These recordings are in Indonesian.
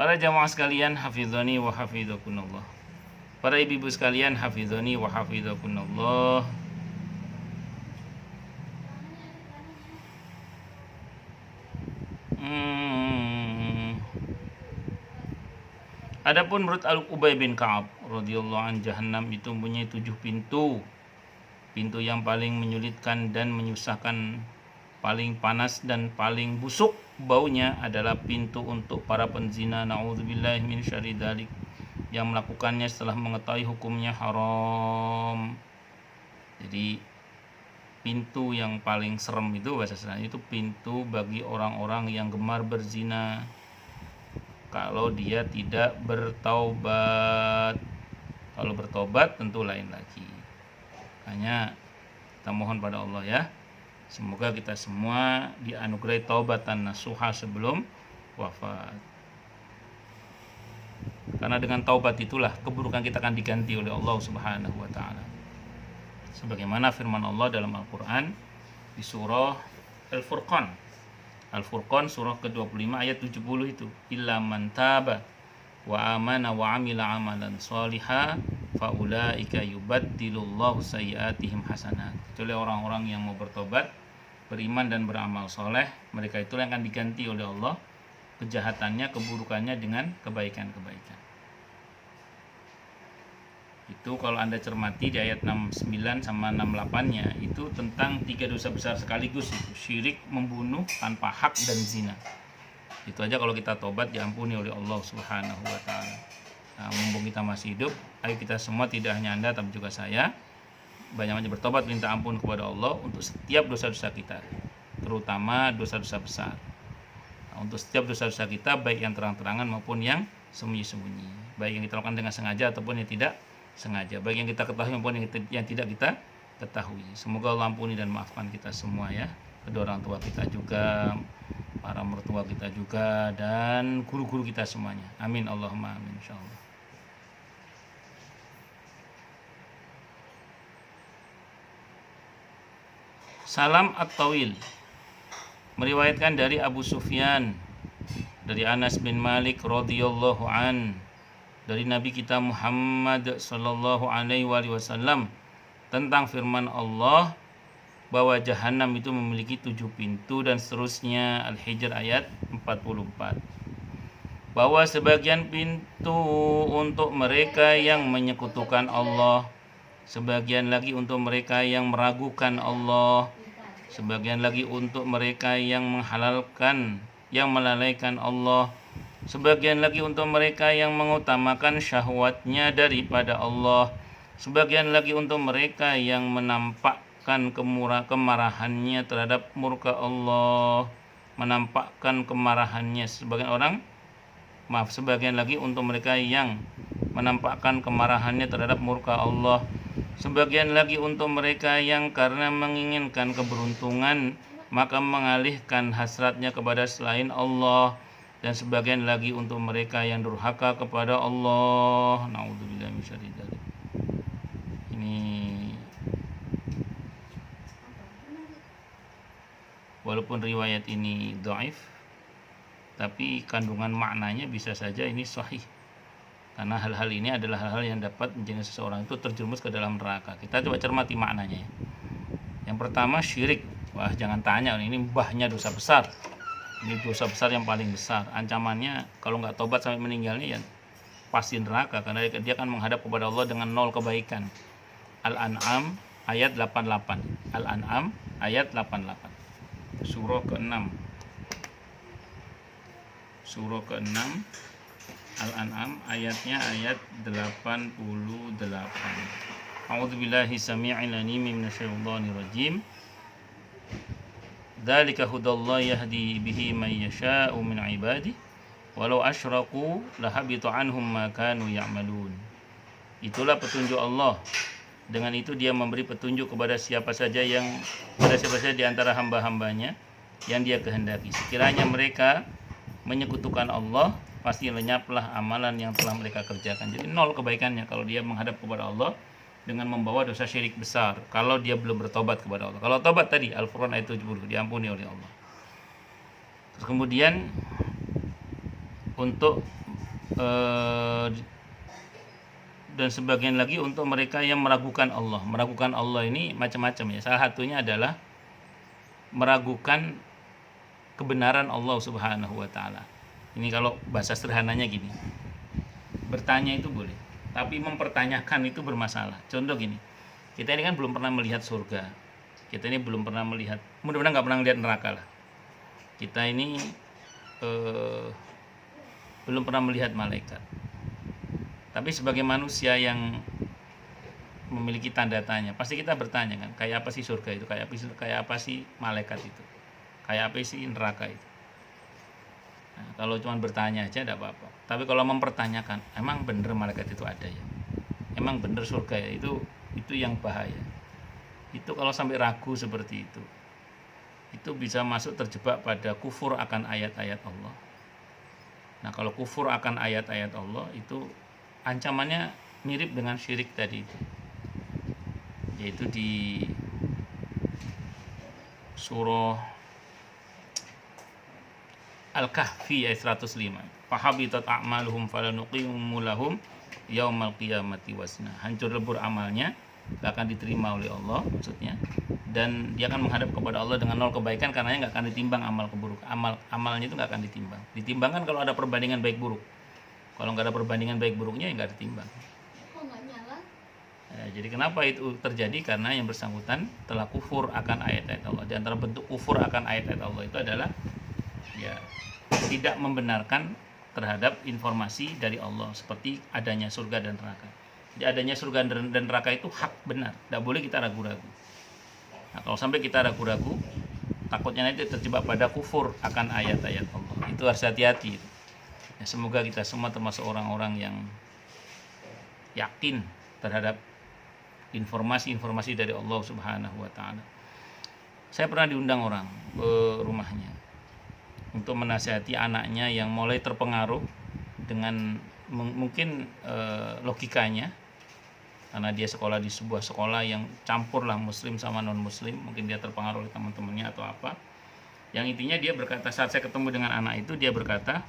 Para jamaah sekalian, hafizani wa hafizakunallah. Para ibu-ibu sekalian, hafizani wa hafizakunallah. Adapun menurut Al-Ubay bin Ka'ab radhiyallahu an, Jahannam itu mempunyai 7 pintu. Pintu yang paling menyulitkan dan menyusahkan, paling panas dan paling busuk baunya adalah pintu untuk para penzina, na'udzubillahi min syarri dzalik, yang melakukannya setelah mengetahui hukumnya haram. Jadi pintu yang paling serem itu bahasa Islam itu pintu bagi orang-orang yang gemar berzina kalau dia tidak bertaubat. Kalau bertobat tentu lain lagi. Hanya kita mohon pada Allah ya, semoga kita semua dianugerahi taubatan nasuha sebelum wafat. Karena dengan taubat itulah keburukan kita akan diganti oleh Allah Subhanahu wa taala. Sebagaimana firman Allah dalam Al-Qur'an di surah Al-Furqan. Al-Furqan surah ke-25 ayat 70 itu, illa man taba wa amana wa amila amalan shaliha faulaika yubaddilullahu sayyiatihim hasanat. Kecuali orang-orang yang mau bertobat, beriman dan beramal soleh, mereka itu yang akan diganti oleh Allah kejahatannya, keburukannya dengan kebaikan-kebaikan. Itu kalau Anda cermati di ayat 69 sama 68-nya itu tentang 3 dosa besar sekaligus itu, syirik, membunuh tanpa hak, dan zina. Itu aja kalau kita tobat diampuni oleh Allah Subhanahu wa taala. Nah, mumpung kita masih hidup, ayo kita semua, tidak hanya Anda tapi juga saya, banyak-banyak bertobat, minta ampun kepada Allah untuk setiap dosa-dosa kita, terutama dosa-dosa besar. Nah, untuk setiap dosa-dosa kita, baik yang terang-terangan maupun yang sembunyi-sembunyi, baik yang kita lakukan dengan sengaja ataupun yang tidak sengaja, baik yang kita ketahui maupun yang tidak kita ketahui. Semoga Allah ampuni dan maafkan kita semua ya, kedua orang tua kita juga, para mertua kita juga, dan guru-guru kita semuanya. Amin Allahumma amin insyaallah. Salam At-Tawil meriwayatkan dari Abu Sufyan dari Anas bin Malik radhiyallahu an, dari Nabi kita Muhammad sallallahu alaihi wasallam tentang firman Allah bahwa Jahannam itu memiliki 7 pintu dan seterusnya. Al-Hijr ayat 44. Bahwa sebagian pintu untuk mereka yang menyekutukan Allah, sebagian lagi untuk mereka yang meragukan Allah, sebagian lagi untuk mereka yang menghalalkan, yang melalaikan Allah, sebagian lagi untuk mereka yang mengutamakan syahwatnya daripada Allah, sebagian lagi untuk mereka yang menampakkan kemarahannya terhadap murka Allah, menampakkan kemarahannya. Sebagian lagi untuk mereka yang menampakkan kemarahannya terhadap murka Allah, sebagian lagi untuk mereka yang karena menginginkan keberuntungan maka mengalihkan hasratnya kepada selain Allah, dan sebagian lagi untuk mereka yang durhaka kepada Allah. Na'udzubillahi min syarri dzalik. Ini walaupun riwayat ini dhaif, tapi kandungan maknanya bisa saja ini sahih. Karena hal-hal ini adalah hal-hal yang dapat menjadikan seseorang itu terjerumus ke dalam neraka. Kita coba cermati maknanya. Yang pertama, syirik. Wah, jangan tanya, ini mbahnya dosa besar. Ini dosa besar yang paling besar. Ancamannya kalau nggak tobat sampai meninggalnya ya pasti neraka, karena dia akan menghadap kepada Allah dengan 0 kebaikan. Al-An'am ayat 88. Al-An'am ayat 88. Surah ke-6. Surah ke-6 Al-An'am ayatnya ayat 88. A'udzubillahi samii'il 'aliim minasyaitonir rajim. Dzalika hudallahi yahdi bihi may yasha'u min 'ibadihi walau asyraku lahabita 'anhum ma kanu ya'malun. Itulah petunjuk Allah. Dengan itu dia memberi petunjuk kepada siapa saja di antara hamba-hambanya yang dia kehendaki. Sekiranya mereka menyekutukan Allah, pasti lenyaplah amalan yang telah mereka kerjakan. Jadi 0 kebaikannya kalau dia menghadap kepada Allah dengan membawa dosa syirik besar, kalau dia belum bertobat kepada Allah. Kalau tobat tadi, Al-Furqan ayat 70, diampuni oleh Allah. Terus kemudian untuk eh, dan sebagian lagi untuk mereka yang meragukan Allah. Meragukan Allah ini macam-macam ya. Salah satunya adalah meragukan kebenaran Allah Subhanahu wa taala. Ini kalau bahasa sederhananya gini. Bertanya itu boleh, tapi mempertanyakan itu bermasalah. Contoh gini. Kita ini kan belum pernah melihat surga. Kita ini belum pernah melihat, mudah-mudahan nggak pernah melihat neraka lah. Kita ini belum pernah melihat malaikat. Tapi sebagai manusia yang memiliki tanda tanya, pasti kita bertanya kan, kayak apa sih surga itu, kayak apa sih malaikat itu, kayak apa sih neraka itu. Nah, kalau cuma bertanya aja tidak apa-apa. Tapi kalau mempertanyakan, emang bener malaikat itu ada ya, emang bener surga ya, itu yang bahaya. Itu kalau sampai ragu seperti itu bisa masuk terjebak pada kufur akan ayat-ayat Allah. Nah, kalau kufur akan ayat-ayat Allah itu ancamannya mirip dengan syirik tadi itu, yaitu di surah Al-Kahfi ayat 105. Fahabitat a'maluhum falanuqimu lahum yaumal qiyamati wazna. Hancur lebur amalnya, gak akan diterima oleh Allah maksudnya, dan dia akan menghadap kepada Allah dengan 0 kebaikan, karenanya gak akan ditimbang amal keburukan. Amalnya itu gak akan ditimbang. Ditimbangkan kalau ada perbandingan baik buruk. Kalau nggak ada perbandingan baik buruknya ya nggak ditimbang. Kok nggak nyala? Ya, jadi kenapa itu terjadi? Karena yang bersangkutan telah kufur akan ayat-ayat Allah. Di antara bentuk kufur akan ayat-ayat Allah itu adalah ya tidak membenarkan terhadap informasi dari Allah seperti adanya surga dan neraka. Jadi adanya surga dan neraka itu hak benar, tidak boleh kita ragu-ragu. Nah, kalau sampai kita ragu-ragu, takutnya nanti terjebak pada kufur akan ayat-ayat Allah. Itu harus hati-hati. Ya, semoga kita semua termasuk orang-orang yang yakin terhadap informasi-informasi dari Allah Subhanahu wa taala. Saya pernah diundang orang ke rumahnya untuk menasihati anaknya yang mulai terpengaruh dengan mungkin logikanya, karena dia sekolah di sebuah sekolah yang campur lah muslim sama non muslim, mungkin dia terpengaruh oleh teman-temannya atau apa. Yang intinya dia berkata, saat saya ketemu dengan anak itu, dia berkata,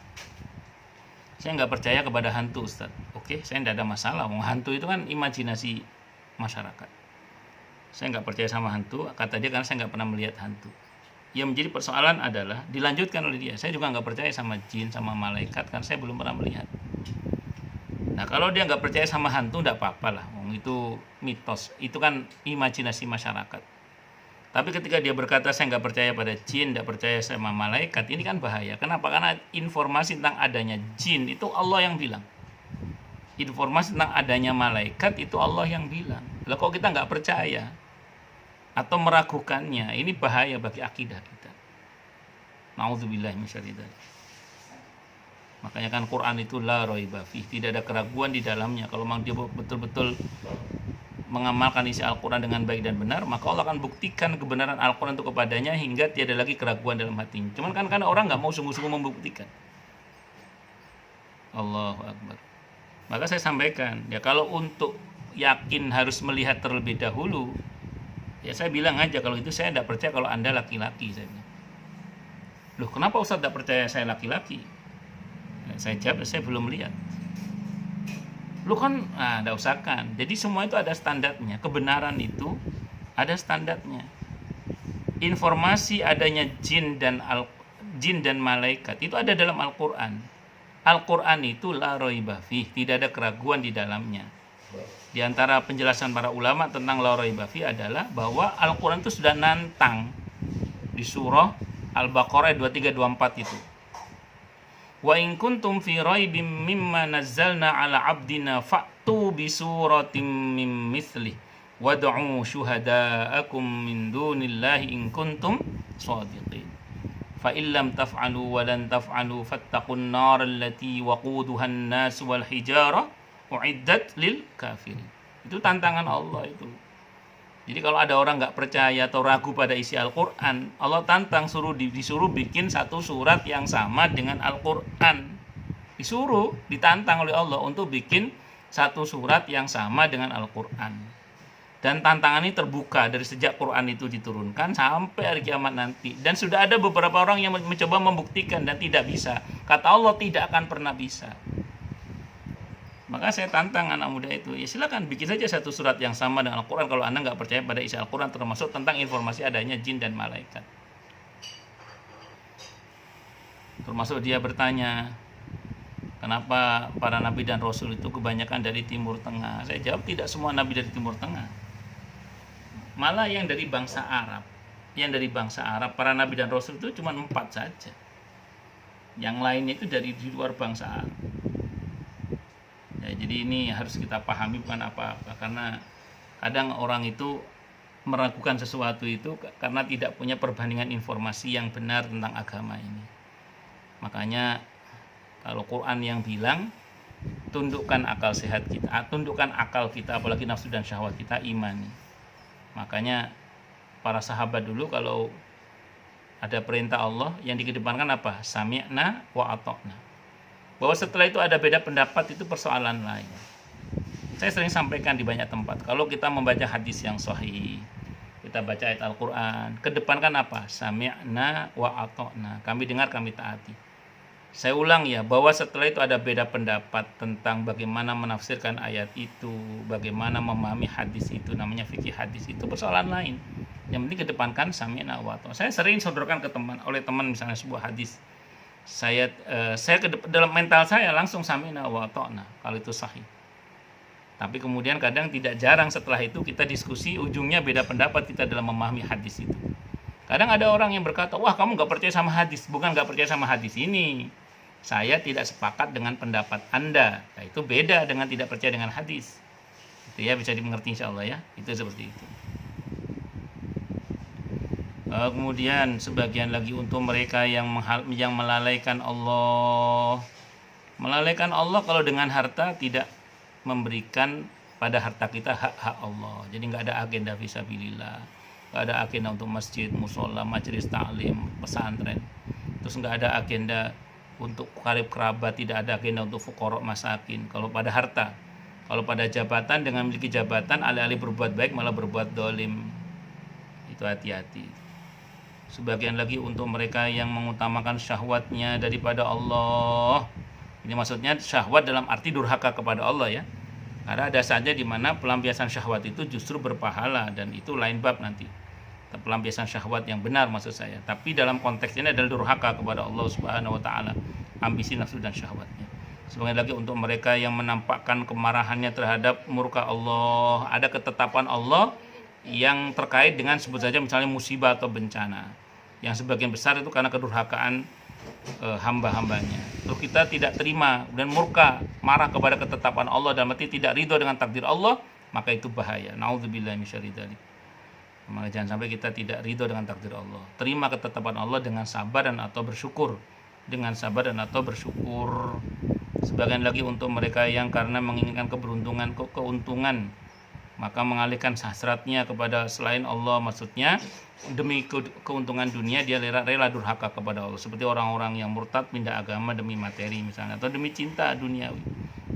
saya nggak percaya kepada hantu, Ustaz. Oke, saya tidak ada masalah. Hantu itu kan imajinasi masyarakat. Saya nggak percaya sama hantu, kata dia, karena saya nggak pernah melihat hantu. Yang menjadi persoalan adalah dilanjutkan oleh dia. Saya juga nggak percaya sama jin, sama malaikat, karena saya belum pernah melihat. Nah, kalau dia nggak percaya sama hantu, tidak apa-apa lah. Itu mitos, itu kan imajinasi masyarakat. Tapi ketika dia berkata saya nggak percaya pada jin, nggak percaya sama malaikat, ini kan bahaya. Kenapa? Karena informasi tentang adanya jin itu Allah yang bilang. Informasi tentang adanya malaikat itu Allah yang bilang. Lah kok kita nggak percaya atau meragukannya, ini bahaya bagi akidah kita. Nauzubillahi minasyaitonir rajim. Makanya kan Quran itu la raiba fih, tidak ada keraguan di dalamnya. Kalau memang dia betul-betul mengamalkan isi Al-Quran dengan baik dan benar, maka Allah akan buktikan kebenaran Al-Quran itu kepadanya hingga tiada lagi keraguan dalam hatinya. Cuman kan karena orang nggak mau sungguh-sungguh membuktikan. Allahu Akbar. Maka saya sampaikan, ya kalau untuk yakin harus melihat terlebih dahulu, ya saya bilang aja, kalau itu saya tidak percaya kalau Anda laki-laki. Saya bilang, loh kenapa Ustaz tidak percaya saya laki-laki? Ya, saya jawab, saya belum lihat. Lu kan, enggak usah kan. Jadi semua itu ada standarnya. Kebenaran itu ada standarnya. Informasi adanya jin dan malaikat itu ada dalam Al-Quran. Al-Quran itu la raiba fih, tidak ada keraguan di dalamnya. Di antara penjelasan para ulama tentang la raiba fih adalah bahwa Al-Quran itu sudah nantang di surah Al-Baqarah 2324 itu. Wa in kuntum fi raibim mimma nazzalna ala abdina fa'tu bi suratim mim mithlih wad'u syuhada'akum min dunillahi in kuntum shadiqin. Fa illam taf'alu wa lan taf'alu fattaqun nar allati waquduha an-nas wal hijarah uiddat lil kafirin. Itu tantangan Allah itu. Jadi kalau ada orang nggak percaya atau ragu pada isi Al-Quran, Allah tantang, disuruh bikin satu surat yang sama dengan Al-Quran. Ditantang oleh Allah untuk bikin satu surat yang sama dengan Al-Quran. Dan tantangan ini terbuka dari sejak Quran itu diturunkan sampai hari kiamat nanti. Dan sudah ada beberapa orang yang mencoba membuktikan dan tidak bisa. Kata Allah, tidak akan pernah bisa. Maka saya tantang anak muda itu, ya silakan bikin saja satu surat yang sama dengan Al-Quran kalau Anda nggak percaya pada isi Al-Quran, termasuk tentang informasi adanya jin dan malaikat. Termasuk dia bertanya, kenapa para nabi dan rasul itu kebanyakan dari Timur Tengah? Saya jawab, tidak semua nabi dari Timur Tengah. Malah yang dari bangsa Arab. Yang dari bangsa Arab, para nabi dan rasul itu cuma 4 saja. Yang lainnya itu dari di luar bangsa Arab. Ya, jadi ini harus kita pahami bukan apa-apa. Karena kadang orang itu meragukan sesuatu itu karena tidak punya perbandingan informasi yang benar tentang agama ini. Makanya kalau Quran yang bilang tundukkan akal sehat kita, tundukkan akal kita, apalagi nafsu dan syahwat kita, imani. Makanya para sahabat dulu kalau ada perintah Allah yang dikedepankan apa? Sami'na wa ata'na. Bahwa setelah itu ada beda pendapat itu persoalan lain. Saya sering sampaikan di banyak tempat, kalau kita membaca hadis yang sahih, kita baca ayat Al-Quran, kedepankan apa? Sami'na wa ata'na. Kami dengar, kami taati. Saya ulang ya, bahwa setelah itu ada beda pendapat tentang bagaimana menafsirkan ayat itu, bagaimana memahami hadis itu, namanya fikih hadis itu persoalan lain. Yang penting kedepankan sami'na wa ata'na. Saya sering sodorkan ke teman, oleh teman misalnya sebuah hadis, saya dalam mental saya langsung sami'na wa ata'na kalau itu sahih. Tapi kemudian kadang tidak jarang setelah itu kita diskusi, ujungnya beda pendapat kita dalam memahami hadis itu. Kadang ada orang yang berkata, wah kamu gak percaya sama hadis. Bukan gak percaya sama hadis ini, saya tidak sepakat dengan pendapat Anda. Nah, itu beda dengan tidak percaya dengan hadis. Itu ya, bisa dimengerti insya Allah ya. Itu seperti itu. Kemudian sebagian lagi untuk mereka yang melalaikan Allah. Melalaikan Allah kalau dengan harta tidak memberikan pada harta kita hak-hak Allah. Jadi nggak ada agenda fisabilillah, nggak ada agenda untuk masjid, musola, majelis taklim, pesantren. Terus nggak ada agenda untuk karib kerabat, tidak ada agenda untuk fuqara masakin. Kalau pada harta, kalau pada jabatan, dengan memiliki jabatan alih-alih berbuat baik malah berbuat dolim. Itu hati-hati. Sebagian lagi untuk mereka yang mengutamakan syahwatnya daripada Allah. Ini maksudnya syahwat dalam arti durhaka kepada Allah ya. Karena ada saja di mana pelampiasan syahwat itu justru berpahala, dan itu lain bab nanti. Pelampiasan syahwat yang benar maksud saya. Tapi dalam konteks ini adalah durhaka kepada Allah Subhanahu wa taala, ambisi nafsu dan syahwatnya. Sebagian lagi untuk mereka yang menampakkan kemarahannya terhadap murka Allah, ada ketetapan Allah yang terkait dengan sebut saja misalnya musibah atau bencana. Yang sebagian besar itu karena kedurhakaan hamba-hambanya. Terus kita tidak terima dan murka, marah kepada ketetapan Allah dan mati tidak ridho dengan takdir Allah, maka itu bahaya. Nauzubillahi misyarri dzalik. Maka jangan sampai kita tidak ridho dengan takdir Allah. Terima ketetapan Allah dengan sabar dan atau bersyukur. Dengan sabar dan atau bersyukur. Sebagian lagi untuk mereka yang karena menginginkan keberuntungan, keuntungan, maka mengalihkan hasratnya kepada selain Allah. Maksudnya demi keuntungan dunia dia rela durhaka kepada Allah. Seperti orang-orang yang murtad pindah agama demi materi misalnya, atau demi cinta duniawi.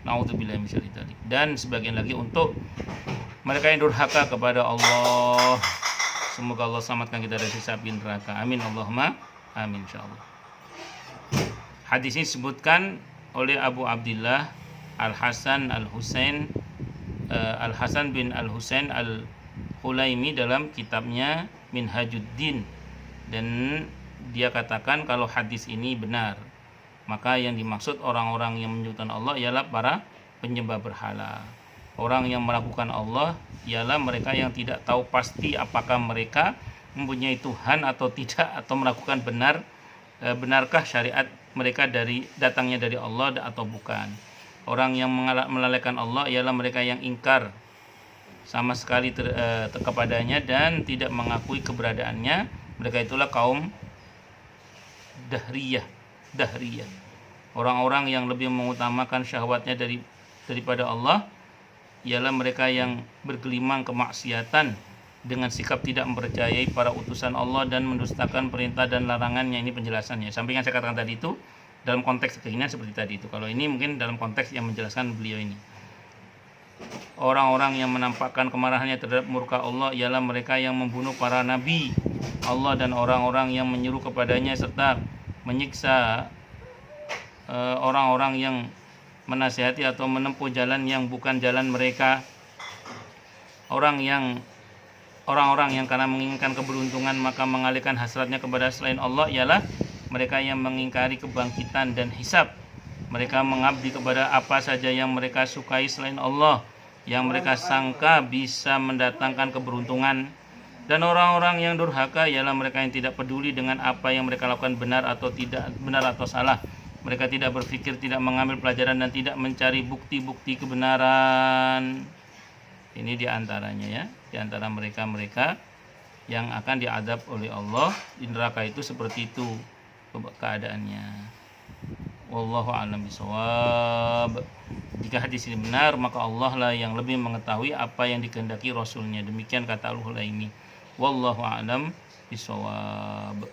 Nauzubillahi misyarri dzalik. Dan sebagian lagi untuk mereka yang durhaka kepada Allah. Semoga Allah selamatkan kita dari siksa api neraka. Amin Allahumma amin insyaallah. Hadis ini disebutkan oleh Abu Abdillah Al-Hasan Al-Husain Al-Hasan bin Al-Husain Al-Hulaimi dalam kitabnya Minhajuddin, dan dia katakan kalau hadis ini benar, maka yang dimaksud orang-orang yang menyebutkan Allah ialah para penyembah berhala. Orang yang melakukan Allah ialah mereka yang tidak tahu pasti apakah mereka mempunyai Tuhan atau tidak, atau melakukan benarkah syariat mereka datangnya dari Allah atau bukan. Orang yang melalaikan Allah ialah mereka yang ingkar sama sekali kepadanya dan tidak mengakui keberadaannya. Mereka itulah kaum Dahriyah. Orang-orang yang lebih mengutamakan syahwatnya daripada Allah ialah mereka yang bergelimang kemaksiatan dengan sikap tidak mempercayai para utusan Allah dan mendustakan perintah dan larangannya. Ini penjelasannya. Sampai yang saya katakan tadi itu dalam konteks keinginan seperti tadi itu. Kalau ini mungkin dalam konteks yang menjelaskan beliau ini. Orang-orang yang menampakkan kemarahannya terhadap murka Allah ialah mereka yang membunuh para nabi Allah dan orang-orang yang menyuruh kepadanya, serta menyiksa orang-orang yang menasihati atau menempuh jalan yang bukan jalan mereka. Orang-orang yang karena menginginkan keberuntungan maka mengalihkan hasratnya kepada selain Allah ialah mereka yang mengingkari kebangkitan dan hisab. Mereka mengabdi kepada apa saja yang mereka sukai selain Allah, yang mereka sangka bisa mendatangkan keberuntungan. Dan orang-orang yang durhaka ialah mereka yang tidak peduli dengan apa yang mereka lakukan benar atau tidak, benar atau salah. Mereka tidak berpikir, tidak mengambil pelajaran, dan tidak mencari bukti-bukti kebenaran. Ini diantaranya ya, diantara mereka-mereka yang akan diadab oleh Allah di neraka itu seperti itu keadaannya. Wallahu a'lam bishawab. Jika hadis ini benar, maka Allah lah yang lebih mengetahui apa yang dikehendaki Rasulnya. Demikian kata Al-Hulaimi. Wallahu a'lam bishawab.